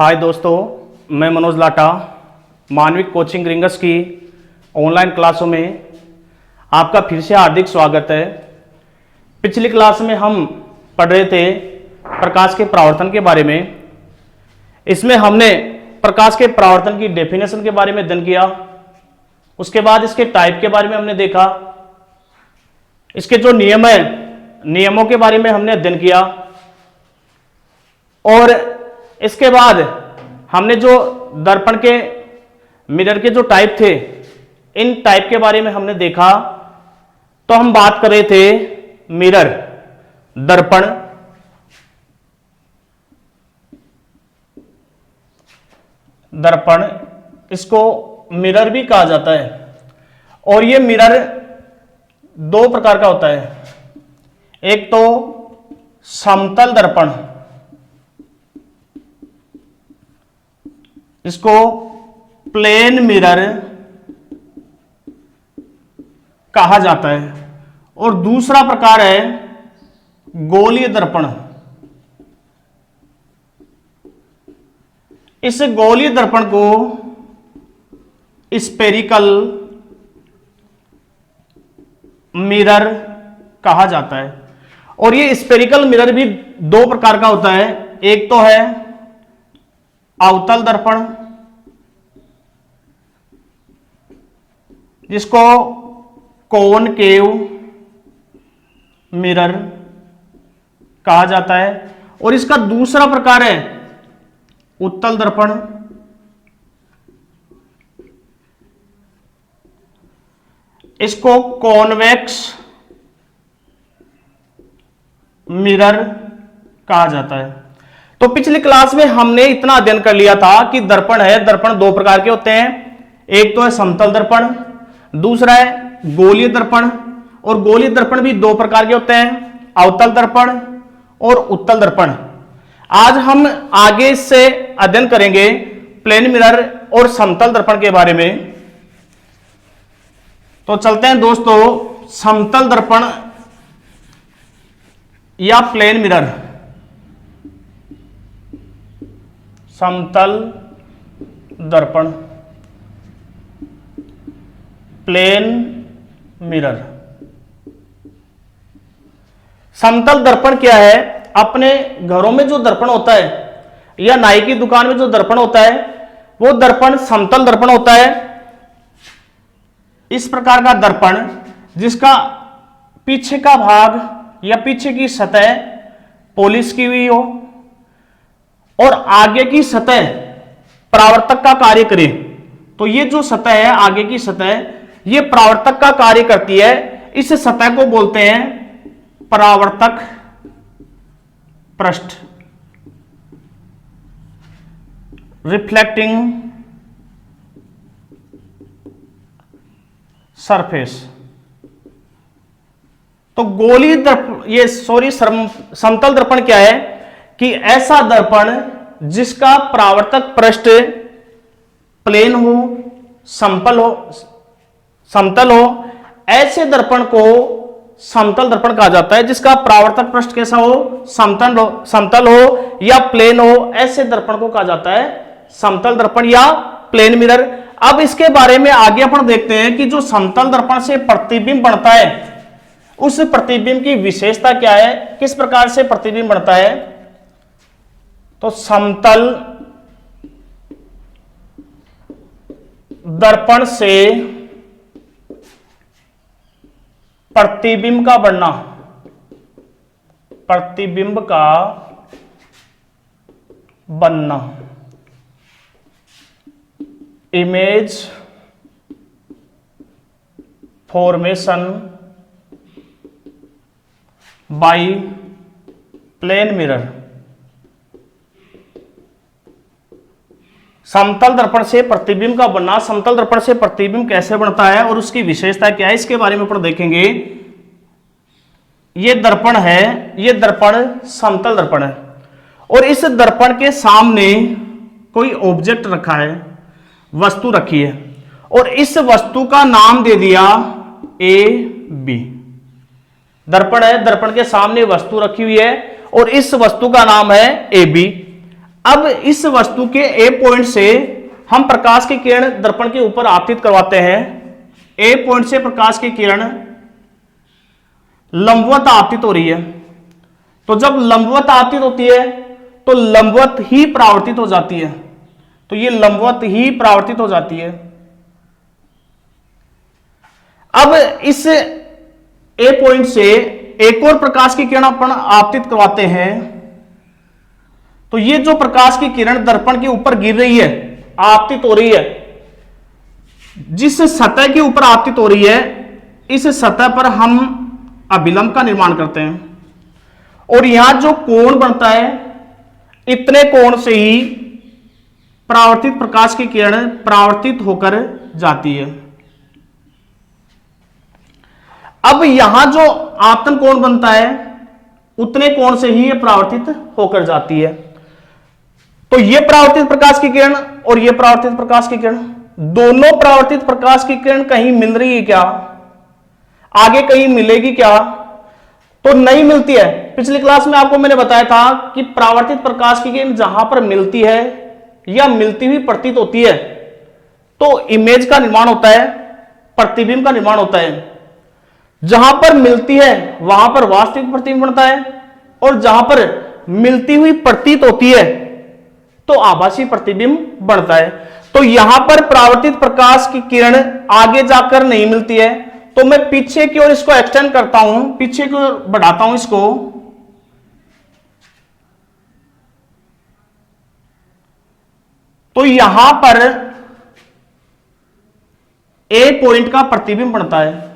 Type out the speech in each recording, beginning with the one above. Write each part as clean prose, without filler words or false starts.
हाय दोस्तों, मैं मनोज लाटा मानविक coaching rings की ऑनलाइन क्लासों में आपका फिर से हार्दिक स्वागत है। पिछली क्लास में हम पढ़ रहे थे प्रकाश के परावर्तन के बारे में। इसमें हमने प्रकाश के परावर्तन की डेफिनेशन के बारे में अध्ययन किया। उसके बाद इसके टाइप के बारे में हमने देखा। इसके जो नियम है, नियमों के बारे में हमने अध्ययन किया। और इसके बाद हमने जो दर्पण के मिरर के जो टाइप थे, इन टाइप के बारे में हमने देखा। तो हम बात कर रहे थे मिरर, दर्पण, दर्पण, इसको मिरर भी कहा जाता है। और ये मिरर दो प्रकार का होता है। एक तो समतल दर्पण, इसको प्लेन मिरर कहा जाता है। और दूसरा प्रकार है गोलीय दर्पण। इस गोलीय दर्पण को स्फेरिकल मिरर कहा जाता है। और ये स्फेरिकल मिरर भी दो प्रकार का होता है। एक तो है अवतल दर्पण, जिसको कॉनकेव मिरर कहा जाता है। और इसका दूसरा प्रकार है उत्तल दर्पण। इसको कॉन्वेक्स मिरर कहा जाता है। तो पिछली क्लास में हमने इतना अध्ययन कर लिया था कि दर्पण है, दर्पण दो प्रकार के होते हैं। एक तो है समतल दर्पण, दूसरा है गोलीय दर्पण। और गोलीय दर्पण भी दो प्रकार के होते हैं, अवतल दर्पण और उत्तल दर्पण। आज हम आगे से अध्ययन करेंगे प्लेन मिरर और समतल दर्पण के बारे में। तो चलते हैं दोस्तों, समतल दर्पण या प्लेन मिरर। समतल दर्पण, प्लेन मिरर। समतल दर्पण क्या है? अपने घरों में जो दर्पण होता है या नाई की दुकान में जो दर्पण होता है, वो दर्पण समतल दर्पण होता है। इस प्रकार का दर्पण जिसका पीछे का भाग या पीछे की सतह पॉलिश की हुई हो और आगे की सतह परावर्तक का कार्य करे। तो ये जो सतह है, आगे की सतह, ये परावर्तक का कार्य करती है। इस सतह को बोलते हैं परावर्तक पृष्ठ, रिफ्लेक्टिंग सरफेस। तो गोलीय दर्पण, ये समतल दर्पण क्या है कि ऐसा दर्पण जिसका परावर्तक पृष्ठ प्लेन हो, समतल हो, ऐसे दर्पण को समतल दर्पण कहा जाता है। जिसका परावर्तक पृष्ठ कैसा हो, समतल हो या प्लेन हो, ऐसे दर्पण को कहा जाता है समतल दर्पण या प्लेन मिरर। अब इसके बारे में आगे अपन देखते हैं कि जो समतल दर्पण से प्रतिबिंब बनता है, उस प्रतिबिंब की विशेषता क्या है, किस प्रकार से प्रतिबिंब बनता है। तो समतल दर्पण से प्रतिबिंब का बनना, प्रतिबिंब का बनना, image formation by plane mirror. समतल दर्पण से प्रतिबिंब का बनना, समतल दर्पण से प्रतिबिंब कैसे बनता है और उसकी विशेषता क्या है, इसके बारे में अपन देखेंगे। ये दर्पण है, ये दर्पण समतल दर्पण है। और इस दर्पण के सामने कोई ऑब्जेक्ट रखा है, वस्तु रखी है, और इस वस्तु का नाम दे दिया ए बी। दर्पण है, दर्पण के सामने वस्तु रखी हुई है और इस वस्तु का नाम है ए बी। अब इस वस्तु के ए पॉइंट से हम प्रकाश की किरण दर्पण के ऊपर आपतित करवाते हैं। ए पॉइंट से प्रकाश की किरण लंबवत आपतित हो रही है, तो जब लंबवत आपतित होती है तो लंबवत ही परावर्तित हो जाती है, तो ये लंबवत ही परावर्तित हो जाती है। अब इस ए पॉइंट से एक और प्रकाश की किरण अपन आपतित करवाते हैं, तो ये जो प्रकाश की किरण दर्पण के ऊपर गिर रही है, आपतित हो रही है, जिस सतह के ऊपर आपतित हो रही है, इस सतह पर हम अभिलंब का निर्माण करते हैं, और यहां जो कोण बनता है, इतने कोण से ही परावर्तित प्रकाश की किरण परावर्तित होकर जाती है। अब यहां जो आपतन कोण बनता है, उतने कोण से ही यह परावर्तित होकर जाती है। तो यह परावर्तित प्रकाश की किरण और यह परावर्तित प्रकाश की किरण, दोनों परावर्तित प्रकाश की किरण कहीं मिल रही है क्या? आगे कहीं मिलेगी क्या? तो नहीं मिलती है। पिछली क्लास में आपको मैंने बताया था कि परावर्तित प्रकाश की किरण जहां पर मिलती है या मिलती हुई प्रतीत होती है, तो इमेज का निर्माण होता है, प्रतिबिंब का निर्माण होता है। जहां पर मिलती है वहां पर वास्तविक प्रतिबिंब बनता है, और जहां पर मिलती हुई प्रतीत होती है तो आभासी प्रतिबिंब बनता है। तो यहां पर परावर्तित प्रकाश की किरण आगे जाकर नहीं मिलती है, तो मैं पीछे की ओर इसको एक्सटेंड करता हूं, पीछे की ओर बढ़ाता हूं इसको, तो यहां पर ए पॉइंट का प्रतिबिंब बनता है।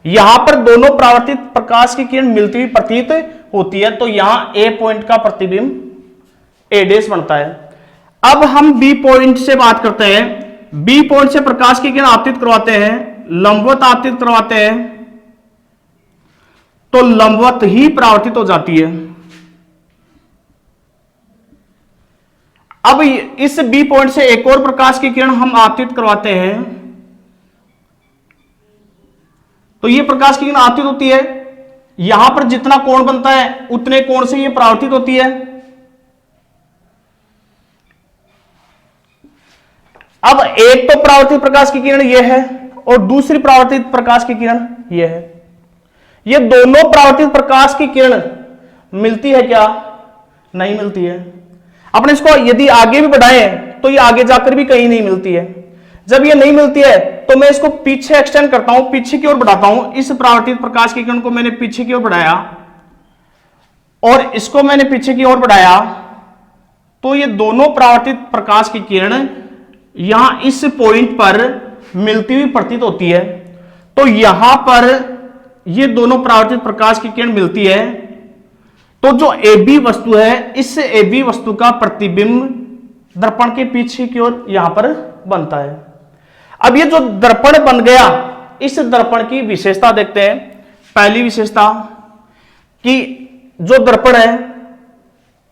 यहां पर दोनों परावर्तित प्रकाश की किरण मिलती हुई प्रतीत होती है, तो यहां ए पॉइंट का प्रतिबिंब ए डैश बनता है। अब हम बी पॉइंट से बात करते हैं। बी पॉइंट से प्रकाश की किरण आपतित करवाते हैं, लंबवत आपतित करवाते हैं, तो लंबवत ही परावर्तित हो जाती है। अब इस बी पॉइंट से एक और प्रकाश की किरण हम आपतित करवाते हैं, तो यह प्रकाश की किरण आपतित होती है। यहां पर जितना कोण बनता है उतने कोण से यह परावर्तित होती है। अब एक तो परावर्तित प्रकाश की किरण यह है और दूसरी परावर्तित प्रकाश की किरण यह है। ये दोनों परावर्तित प्रकाश की किरण मिलती है क्या? नहीं मिलती है। अपने इसको यदि आगे भी बढ़ाएं तो ये आगे जाकर भी कहीं नहीं मिलती है। जब ये नहीं मिलती है तो मैं इसको पीछे एक्सटेंड करता हूं, पीछे की ओर बढ़ाता हूं। इस परावर्तित प्रकाश की किरण को मैंने पीछे की ओर बढ़ाया और इसको मैंने पीछे की ओर बढ़ाया, तो ये दोनों परावर्तित प्रकाश की किरण यहां इस पॉइंट पर मिलती हुई प्रतीत होती है। तो यहां पर ये दोनों परावर्तित प्रकाश की किरण मिलती है, तो जो AB वस्तु है, इस AB वस्तु का प्रतिबिंब दर्पण के पीछे की ओर यहां पर बनता है। अब ये जो दर्पण बन गया, इस दर्पण की विशेषता देखते हैं। पहली विशेषता कि जो दर्पण है,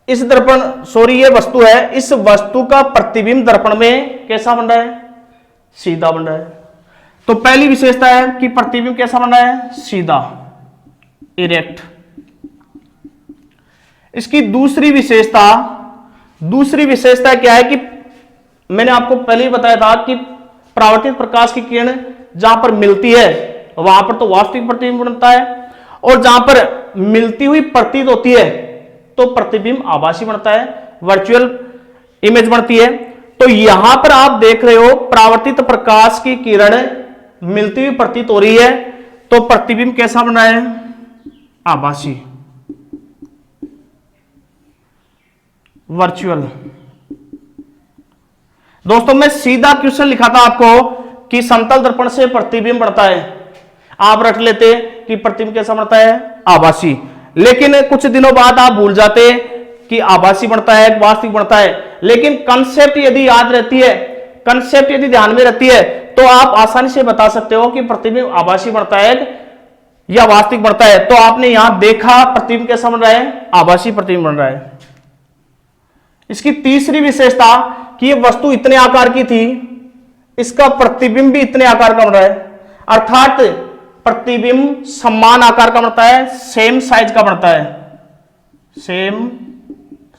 इस दर्पण सॉरी ये वस्तु है, इस वस्तु का प्रतिबिंब दर्पण में कैसा बन रहा है? सीधा बन रहा है। तो पहली विशेषता है कि प्रतिबिंब कैसा बन रहा है? सीधा, इरेक्ट। इसकी दूसरी विशेषता क्या है कि मैंने आपको पहले ही बताया था कि परावर्तित प्रकाश की किरण जहां पर मिलती है वहां पर तो वास्तविक प्रतिबिंब बनता है, और जहां पर मिलती हुई प्रतीत होती है तो प्रतिबिंब आभासी बनता है, वर्चुअल इमेज बनती है। तो यहां पर आप देख रहे हो परावर्तित प्रकाश की किरण मिलती हुई प्रतीत हो रही है, तो प्रतिबिंब कैसा बन रहा है? आभासी, वर्चुअल। दोस्तों मैं सीधा क्वेश्चन लिखा था आपको कि समतल दर्पण से प्रतिबिंब बढ़ता है, आप रट लेते कि प्रतिबिंब कैसा बढ़ता है? आभासी। लेकिन कुछ दिनों बाद आप भूल जाते कि आभासी बढ़ता है, वास्तविक बढ़ता है। लेकिन कंसेप्ट यदि याद रहती है, कंसेप्ट यदि ध्यान में रहती है, तो आप आसानी से बता सकते हो कि प्रतिबिंब आभासी बढ़ता है या वास्तविक बढ़ता है। तो आपने यहां देखा प्रतिबिंब कैसा बन रहा है? आभासी प्रतिबिंब बन रहा है। इसकी तीसरी विशेषता कि यह वस्तु इतने आकार की थी, इसका प्रतिबिंब भी इतने आकार का बन रहा है, अर्थात प्रतिबिंब समान आकार का बनता है, सेम साइज का बनता है, सेम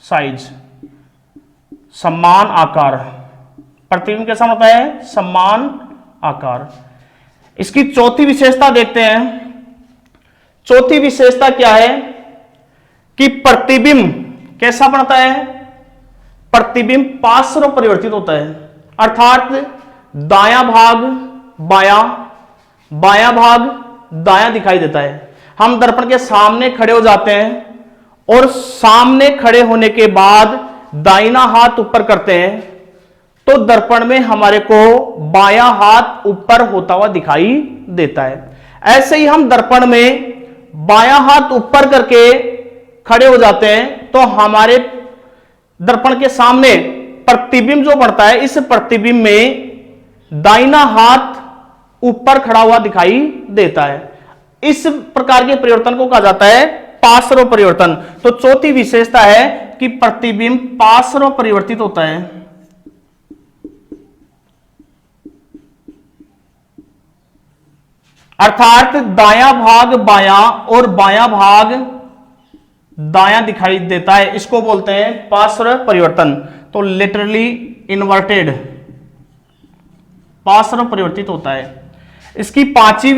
साइज। समान आकार, प्रतिबिंब कैसा होता है? समान आकार। इसकी चौथी विशेषता देखते हैं। चौथी विशेषता क्या है कि प्रतिबिंब कैसा बनता है? प्रतिबिंब पार्श्व परिवर्तित होता है, अर्थात दायां भाग बायां, बायां भाग दायां दिखाई देता है। हम दर्पण के सामने खड़े हो जाते हैं और सामने खड़े होने के बाद दाहिना हाथ ऊपर करते हैं तो दर्पण में हमारे को बायां हाथ ऊपर होता हुआ दिखाई देता है। ऐसे ही हम दर्पण में बायां हाथ ऊपर करके खड़े हो जाते हैं तो हमारे दर्पण के सामने प्रतिबिंब जो बनता है, इस प्रतिबिंब में दाहिना हाथ ऊपर खड़ा हुआ दिखाई देता है। इस प्रकार के परिवर्तन को कहा जाता है पार्श्व परिवर्तन। तो चौथी विशेषता है कि प्रतिबिंब पार्श्व परिवर्तित होता है। अर्थात दायां भाग बायां और बायां भाग दायां दिखाई देता है, इसको बोलते हैं पार्श्व परिवर्तन। तो लिटरली इन्वर्टेड पार्श्व परिवर्तित होता है। इसकी पांचवी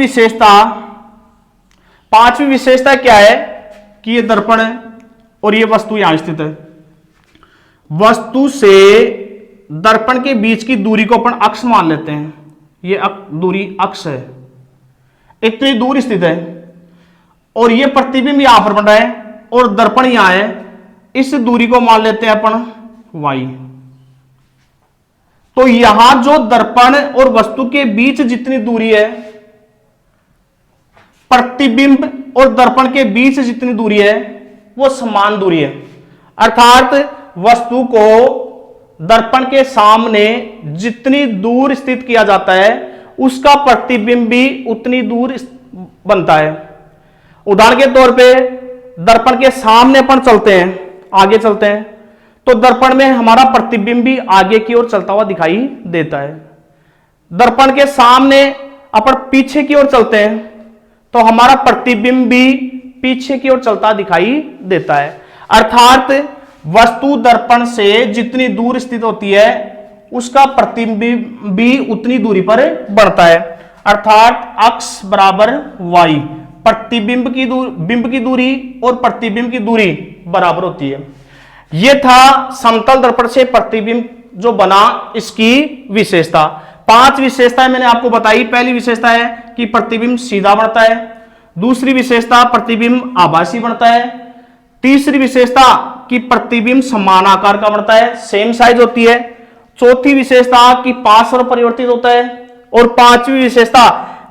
विशेषता क्या है कि ये दर्पण है और ये वस्तु यहां स्थित है। वस्तु से दर्पण के बीच की दूरी को अपन अक्ष मान लेते हैं। ये दूरी अक्ष है, इतनी दूर स्थित है और ये प्रतिबिंब यहां पर बन रहा है और दर्पण यहां है। इस दूरी को मान लेते हैं अपन y। तो यहां जो दर्पण और वस्तु के बीच जितनी दूरी है, प्रतिबिंब और दर्पण के बीच जितनी दूरी है वो समान दूरी है। अर्थात वस्तु को दर्पण के सामने जितनी दूर स्थित किया जाता है उसका प्रतिबिंब भी उतनी दूर बनता है। उदाहरण के तौर पे दर्पण के सामने अपन चलते हैं, आगे चलते हैं तो दर्पण में हमारा प्रतिबिंब भी आगे की ओर चलता हुआ दिखाई देता है। दर्पण के सामने अपन पीछे की ओर चलते हैं तो हमारा प्रतिबिंब भी पीछे की ओर चलता दिखाई देता है। अर्थात वस्तु दर्पण से जितनी दूर स्थित होती है उसका प्रतिबिंब भी उतनी दूरी पर बढ़ता है। अर्थात अक्ष बराबर y, प्रतिबिंब की दूरी, बिंब की दूरी और प्रतिबिंब की दूरी बराबर होती है। यह था समतल दर्पण से प्रतिबिंब जो बना, इसकी विशेषता। 5 विशेषताएं मैंने आपको बताई। पहली विशेषता है कि प्रतिबिंब सीधा बनता है। दूसरी विशेषता प्रतिबिंब आभासी बनता है। तीसरी विशेषता कि प्रतिबिंब समान आकार का बनता है, सेम साइज होती है। चौथी विशेषता कि पार्श्व परिवर्तित होता है और पांचवी विशेषता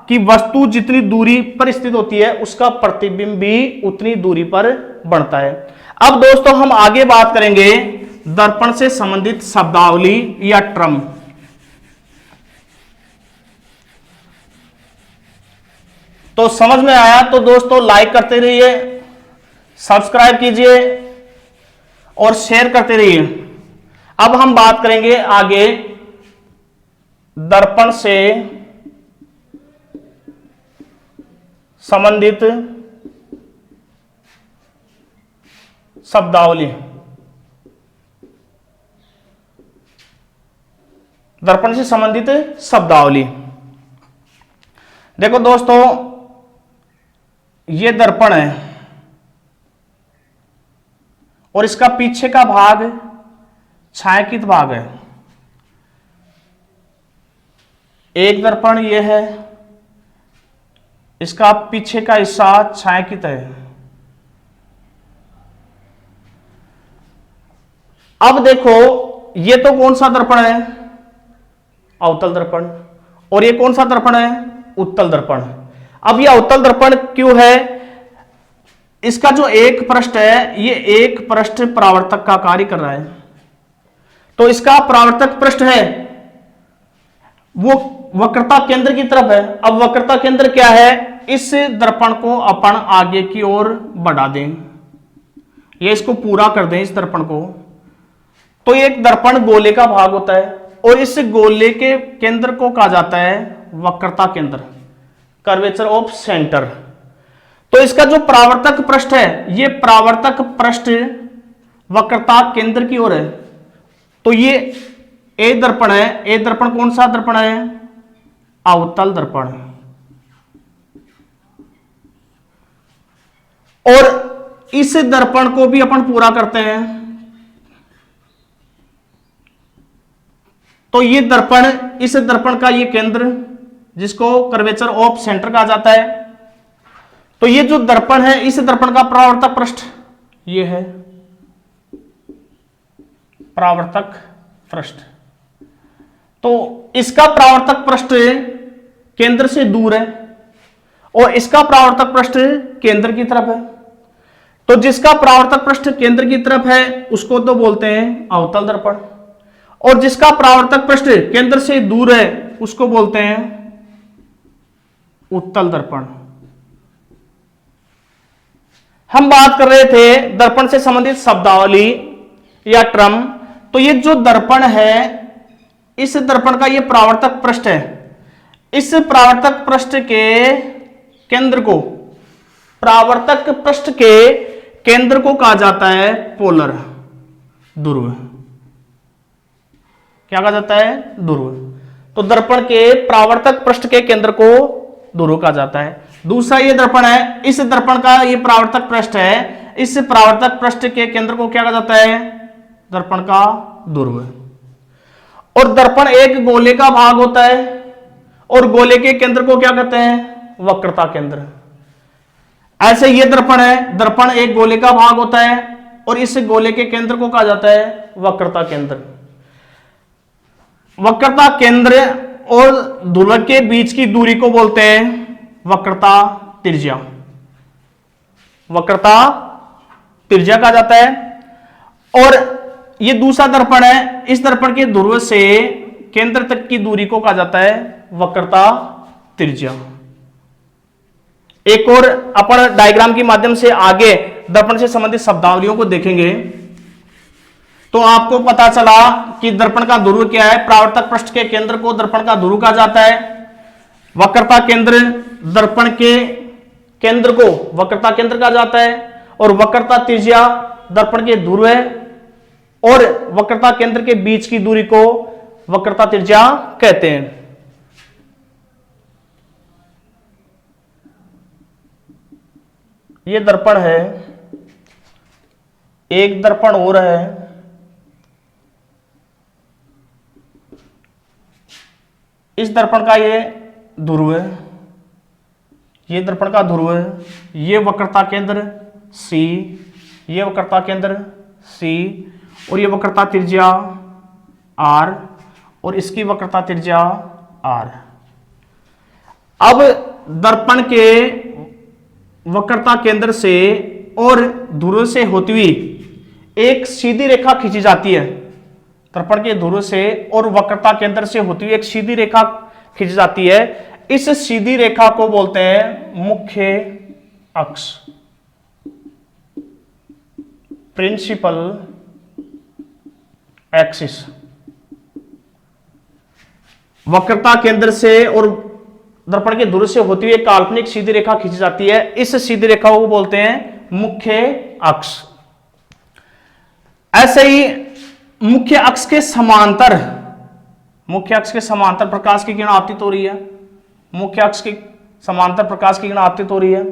कि वस्तु जितनी दूरी पर स्थित होती है उसका प्रतिबिंब भी उतनी दूरी पर बनता है। अब दोस्तों हम आगे बात करेंगे दर्पण से संबंधित शब्दावली या टर्म। तो समझ में आया तो दोस्तों लाइक करते रहिए, सब्सक्राइब कीजिए और शेयर करते रहिए। अब हम बात करेंगे आगे दर्पण से संबंधित शब्दावली। दर्पण से संबंधित शब्दावली। देखो दोस्तों, यह दर्पण है और इसका पीछे का भाग छायांकित भाग है। एक दर्पण यह है, इसका पीछे का हिस्सा छायांकित है। अब देखो, ये तो कौन सा दर्पण है? अवतल दर्पण। और ये कौन सा दर्पण है? उत्तल दर्पण। अब यह अवतल दर्पण क्यों है? इसका जो एक पृष्ठ है, ये एक पृष्ठ परावर्तक का कार्य कर रहा है। तो इसका परावर्तक पृष्ठ है वो वक्रता केंद्र की तरफ है। अब वक्रता केंद्र क्या है? इस दर्पण को अपन आगे की ओर बढ़ा दें, ये इसको पूरा कर दें इस दर्पण को। तो एक दर्पण गोले का भाग होता है और इस गोले के केंद्र को कहा जाता है वक्रता केंद्र, कर्वेचर ऑफ सेंटर। तो इसका जो परावर्तक पृष्ठ है, ये परावर्तक पृष्ठ वक्रता केंद्र की ओर है। तो ये ए दर्पण है। ए दर्पण कौन सा दर्पण है? अवतल दर्पण। और इस दर्पण को भी अपन पूरा करते हैं। तो ये दर्पण, इस दर्पण का ये केंद्र जिसको कर्वेचर ऑफ सेंटर कहा जाता है। तो ये जो दर्पण है, इस दर्पण का परावर्तक पृष्ठ ये है, परावर्तक पृष्ठ। तो इसका परावर्तक पृष्ठ केंद्र से दूर है और इसका परावर्तक पृष्ठ केंद्र की तरफ है। तो जिसका परावर्तक पृष्ठ केंद्र की तरफ है उसको तो बोलते हैं अवतल दर्पण, और जिसका परावर्तक पृष्ठ केंद्र से दूर है उसको बोलते हैं उत्तल दर्पण। हम बात कर रहे थे दर्पण से संबंधित शब्दावली या टर्म। तो ये जो दर्पण है, इस दर्पण का ये परावर्तक पृष्ठ है। इस परावर्तक पृष्ठ के केंद्र को, परावर्तक पृष्ठ के केंद्र को कहा जाता है पोलर, ध्रुव। क्या कहा जाता है? ध्रुव। तो दर्पण के परावर्तक पृष्ठ के केंद्र को ध्रुव कहा जाता है। दूसरा ये दर्पण है, इस दर्पण का ये परावर्तक पृष्ठ है। इस परावर्तक पृष्ठ के केंद्र को क्या कहा जाता है? दर्पण का ध्रुव। और दर्पण एक गोले का भाग होता है और गोले के केंद्र को क्या कहते हैं? वक्रता केंद्र। ऐसे ये दर्पण है, दर्पण एक गोले का भाग होता है और इस गोले के केंद्र को कहा जाता है वक्रता केंद्र। वक्रता केंद्र और ध्रुव के बीच की दूरी को बोलते हैं वक्रता त्रिज्या। वक्रता त्रिज्या कहा जाता है। और ये दूसरा दर्पण है, इस दर्पण के ध्रुव से केंद्र तक की दूरी को कहा जाता है वक्रता त्रिज्या। एक और अपन डायग्राम के माध्यम से आगे दर्पण से संबंधित शब्दावलियों को देखेंगे तो आपको पता चला कि दर्पण का ध्रुव क्या है। परावर्तक पृष्ठ के केंद्र को दर्पण का ध्रुव कहा जाता है। वक्रता केंद्र दर्पण के केंद्र को वक्रता केंद्र कहा जाता है और वक्रता त्रिज्या दर्पण के ध्रुव है और वक्रता केंद्र के बीच की दूरी को वक्रता त्रिज्या कहते हैं। यह दर्पण है, एक दर्पण और है, इस दर्पण का ये ध्रुव है, ये दर्पण का ध्रुव है, ये वक्रता केंद्र C, ये वक्रता केंद्र C और ये वक्रता त्रिज्या R और इसकी वक्रता त्रिज्या R। अब दर्पण के वक्रता केंद्र से और ध्रुव से होती हुई एक सीधी रेखा खींची जाती है। दर्पण के ध्रुव से और वक्रता केंद्र से होती हुई एक सीधी रेखा खींची जाती है। इस सीधी रेखा को बोलते हैं मुख्य अक्ष, प्रिंसिपल एक्सिस। वक्रता केंद्र से और दर्पण के ध्रुव से होती हुई एक काल्पनिक सीधी रेखा खींची जाती है। इस सीधी रेखा को बोलते हैं मुख्य अक्ष। ऐसे ही मुख्य अक्ष के समांतर, मुख्य अक्ष के समांतर प्रकाश की किरण आपतित हो रही है। मुख्य अक्ष के समांतर प्रकाश की किरण आपतित हो रही है।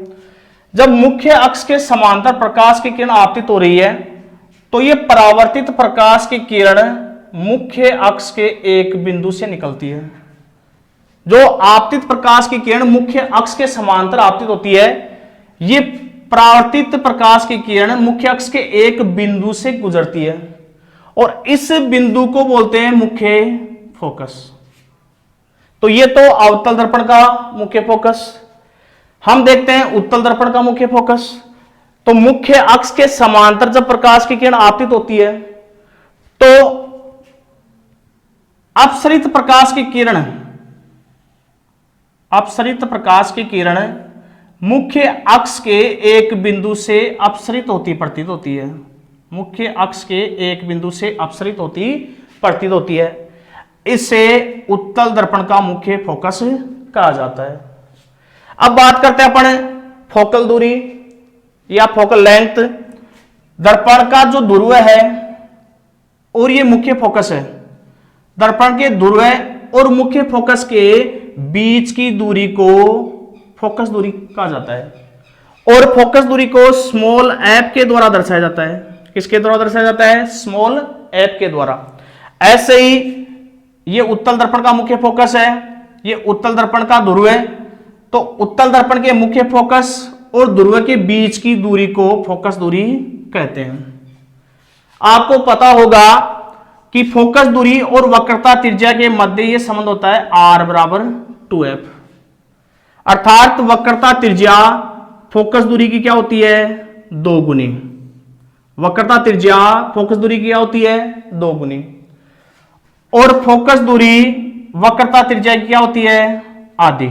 जब मुख्य अक्ष के समांतर प्रकाश की किरण आपतित हो रही है तो यह परावर्तित प्रकाश की किरण मुख्य अक्ष के एक बिंदु से निकलती है। जो आपतित प्रकाश की किरण मुख्य अक्ष के समांतर आपतित होती है, यह परावर्तित प्रकाश की किरण मुख्य अक्ष के एक बिंदु से गुजरती है और इस बिंदु को बोलते हैं मुख्य फोकस। तो ये तो अवतल दर्पण का मुख्य फोकस। हम देखते हैं उत्तल दर्पण का मुख्य फोकस। तो मुख्य अक्ष के समांतर जब प्रकाश की किरण आपतित होती है तो अपसरित प्रकाश की किरण, अपसरित प्रकाश की किरण मुख्य अक्ष के एक बिंदु से अपसरित होती प्रतीत होती है। मुख्य अक्ष के एक बिंदु से अपसरित होती प्रतीत होती है। इससे उत्तल दर्पण का मुख्य फोकस कहा जाता है। अब बात करते हैं अपन फोकल दूरी या फोकल लेंथ। दर्पण का जो ध्रुव है और ये मुख्य फोकस है। दर्पण के ध्रुव और मुख्य फोकस के बीच की दूरी को फोकस दूरी कहा जाता है और फोकस दूरी को स्मॉल एफ के द्वारा दर्शाया जाता है। किसके द्वारा दर्शाया जाता है? स्मॉल एफ के द्वारा। ऐसे ही ये उत्तल दर्पण का मुख्य फोकस है, ये उत्तल दर्पण का ध्रुव है, तो उत्तल दर्पण के मुख्य फोकस और ध्रुव के बीच की दूरी को फोकस दूरी कहते हैं। आपको पता होगा कि फोकस दूरी और वक्रता त्रिज्या के मध्य यह संबंध होता है r बराबर 2f, अर्थात वक्रता त्रिज्या फोकस दूरी की क्या होती है? 2 गुनी। वक्रता त्रिज्या फोकस दूरी की क्या होती है? 2 गुनी। और फोकस दूरी वक्रता त्रिज्या की क्या होती है? आधी।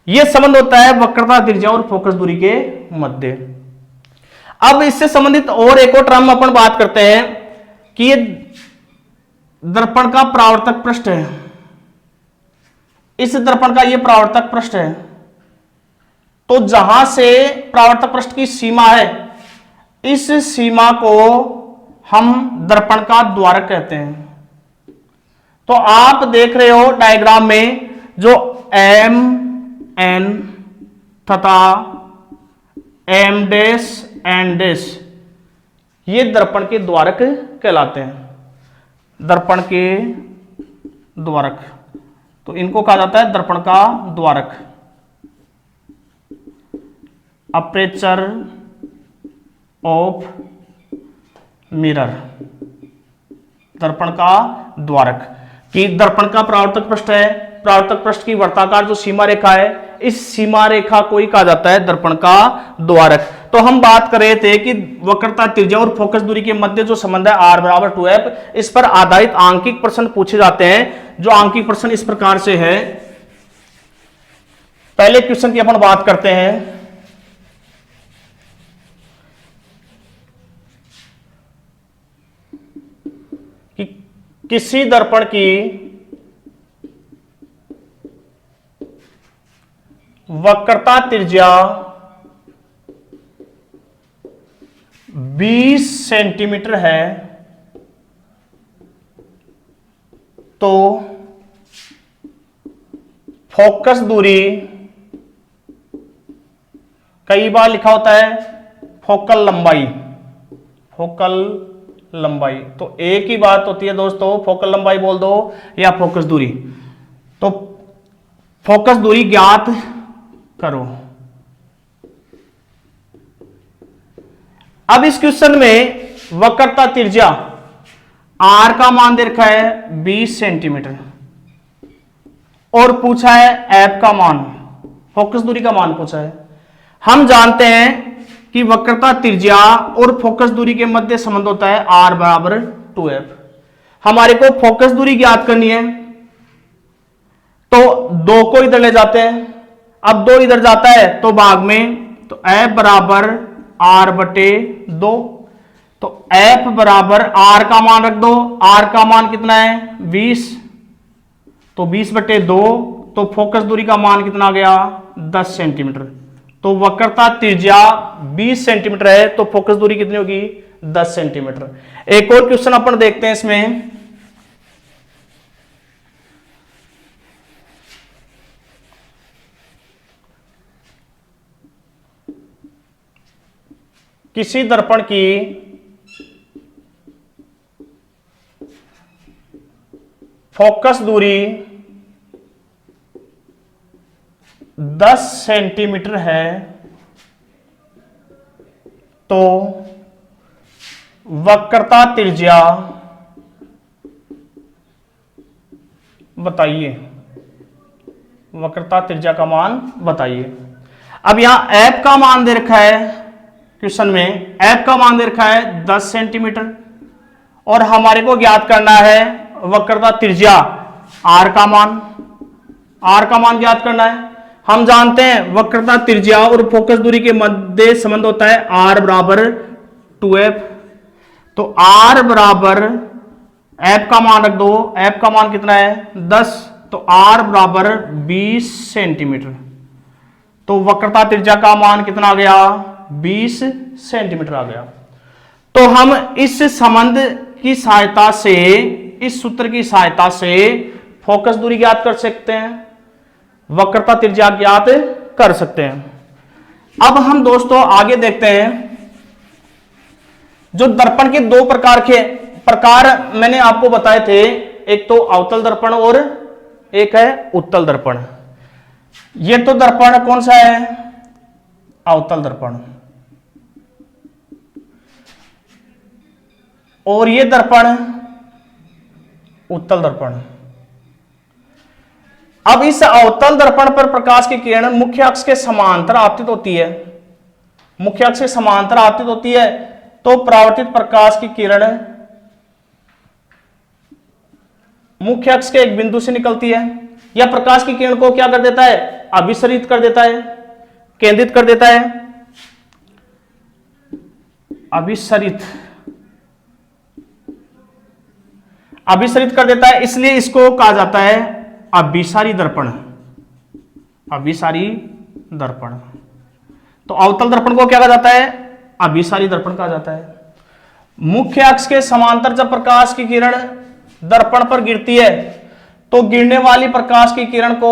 यह संबंध होता है वक्रता त्रिज्या और फोकस दूरी के मध्य। अब इससे संबंधित और एक और टर्म अपन बात करते हैं कि ये दर्पण का परावर्तक पृष्ठ है। इस दर्पण का ये परावर्तक पृष्ठ है, तो जहां से परावर्तक पृष्ठ की सीमा है, इस सीमा को हम दर्पण का द्वारक कहते हैं। तो आप देख रहे हो डायग्राम में जो एम एन तथा एम डैश एन डैश ये दर्पण के द्वारक कहलाते हैं। दर्पण के द्वारक, तो इनको कहा जाता है दर्पण का द्वारक। अपर्चर ऑफ मिरर, दर्पण का द्वारक। कि दर्पण का परावर्तक पृष्ठ है, परावर्तक पृष्ठ की वर्ताकार जो सीमा रेखा है, इस सीमा रेखा को ही कहा जाता है दर्पण का द्वारक। तो हम बात कर रहे थे कि वक्रता त्रिज्या और फोकस दूरी के मध्य जो संबंध है r बराबर 2f, इस पर आधारित आंकिक प्रश्न पूछे जाते हैं। जो आंकिक प्रश्न इस प्रकार से है। पहले क्वेश्चन की अपन बात करते हैं। कि किसी दर्पण की वक्रता त्रिज्या 20 सेंटीमीटर है, तो फोकस दूरी, कई बार लिखा होता है फोकल लंबाई, फोकल लंबाई, तो एक ही बात होती है दोस्तों, फोकल लंबाई बोल दो या फोकस दूरी। तो फोकस दूरी ज्ञात करो। अब इस क्वेश्चन में वक्रता त्रिज्या r का मान दे रखा है 20 सेंटीमीटर और पूछा है f का मान, फोकस दूरी का मान पूछा है। हम जानते हैं कि वक्रता त्रिज्या और फोकस दूरी के मध्य संबंध होता है r बराबर 2f। हमारे को फोकस दूरी ज्ञात करनी है, तो 2 को इधर ले जाते हैं। अब 2 इधर जाता है तो भाग में, तो f बराबर r बटे 2, तो f बराबर r का मान रख दो। r का मान कितना है? 20, तो 20 बटे 2, तो फोकस दूरी का मान कितना आ गया? 10 सेंटीमीटर। तो वक्रता त्रिज्या 20 सेंटीमीटर है, तो फोकस दूरी कितनी होगी? 10 सेंटीमीटर। एक और क्वेश्चन अपन देखते हैं इसमें। किसी दर्पण की फोकस दूरी 10 सेंटीमीटर है, तो वक्रता त्रिज्या बताइए, वक्रता त्रिज्या का मान बताइए। अब यहां f का मान दे रखा है क्वेश्चन में, f का मान दे रखा है 10 सेंटीमीटर और हमारे को ज्ञात करना है वक्रता त्रिज्या r का मान, r का मान ज्ञात करना है। हम जानते हैं वक्रता त्रिज्या और फोकस दूरी के मध्य संबंध होता है r बराबर 2f, तो r बराबर f का मान रख दो, f का मान कितना है? 10, तो r बराबर 20 सेंटीमीटर। तो वक्रता त्रिज्या का मान कितना आ गया? 20 सेंटीमीटर आ गया। तो हम इस संबंध की सहायता से, इस सूत्र की सहायता से फोकस दूरी ज्ञात कर सकते हैं, वक्रता त्रिज्या ज्ञात कर सकते हैं। अब हम दोस्तों आगे देखते हैं, जो दर्पण के दो प्रकार मैंने आपको बताए थे, एक तो अवतल दर्पण और एक है उत्तल दर्पण। ये तो दर्पण कौन सा है? अवतल दर्पण। और ये दर्पण उत्तल दर्पण। अब इस अवतल दर्पण पर प्रकाश की किरण मुख्य अक्ष के समांतर आपतित होती है, मुख्य अक्ष के समांतर आपतित होती है, तो परावर्तित प्रकाश की किरण मुख्य अक्ष के एक बिंदु से निकलती है, या प्रकाश की किरण को क्या कर देता है? अभिसरित कर देता है, केंद्रित कर देता है, अभिसरित कर देता है, इसलिए इसको कहा जाता है अभिसारी दर्पण, अभिसारी दर्पण। तो अवतल दर्पण को क्या कहा जाता है? अभिसारी दर्पण कहा जाता है। मुख्य अक्ष के समांतर जब प्रकाश की किरण दर्पण पर गिरती है, तो गिरने वाली प्रकाश की किरण को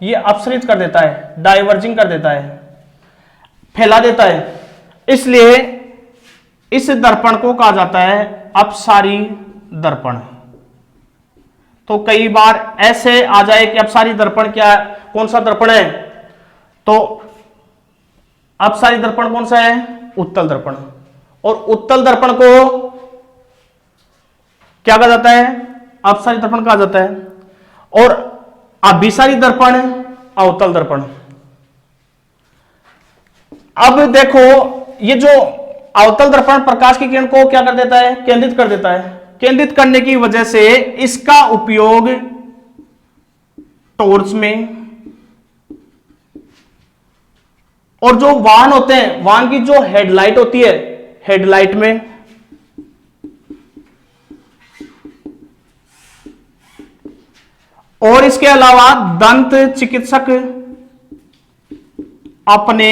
यह अपसरित कर देता है, डाइवर्जिंग कर देता है, फैला देता है, इसलिए इस दर्पण को कहा जाता है अपसारी दर्पण। तो कई बार ऐसे आ जाए कि अपसारी दर्पण क्या, कौन सा दर्पण है? तो अपसारी दर्पण कौन सा है? उत्तल दर्पण। और उत्तल दर्पण को क्या कहा जाता है? अपसारी दर्पण कहा जाता है। और अभिसारी दर्पण अवतल दर्पण। अब देखो, ये जो अवतल दर्पण प्रकाश की किरण को क्या कर देता है? केंद्रित कर देता है। केंद्रित करने की वजह से इसका उपयोग टॉर्च में, और जो वाहन होते हैं, वाहन की जो हेडलाइट होती है, हेडलाइट में, और इसके अलावा दंत चिकित्सक अपने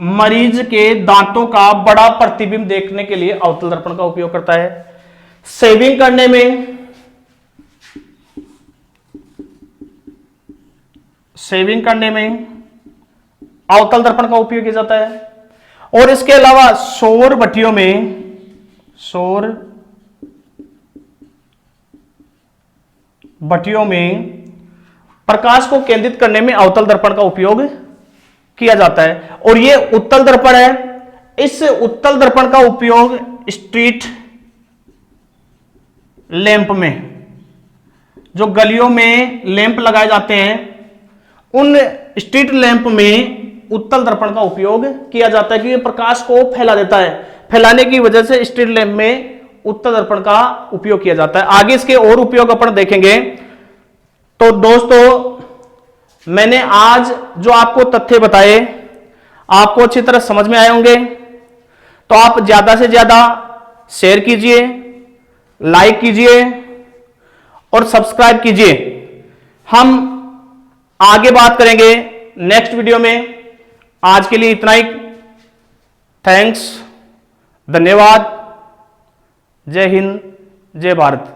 मरीज के दांतों का बड़ा प्रतिबिंब देखने के लिए अवतल दर्पण का उपयोग करता है। शेविंग करने में, शेविंग करने में अवतल दर्पण का उपयोग किया जाता है। और इसके अलावा सौर भट्टियों में, सौर भट्टियों में प्रकाश को केंद्रित करने में अवतल दर्पण का उपयोग किया जाता है। और यह उत्तल दर्पण है। इस उत्तल दर्पण का उपयोग स्ट्रीट लैंप में, जो गलियों में लैंप लगाए जाते हैं, उन स्ट्रीट लैंप में उत्तल दर्पण का उपयोग किया जाता है, क्योंकि प्रकाश को फैला देता है। फैलाने की वजह से स्ट्रीट लैंप में उत्तल दर्पण का उपयोग किया जाता है। आगे इसके और उपयोग अपन देखेंगे। तो दोस्तों, मैंने आज जो आपको तथ्य बताए आपको अच्छी तरह समझ में आए होंगे। तो आप ज्यादा से ज्यादा शेयर कीजिए, लाइक कीजिए और सब्सक्राइब कीजिए। हम आगे बात करेंगे नेक्स्ट वीडियो में। आज के लिए इतना ही। थैंक्स, धन्यवाद। जय हिंद, जय भारत।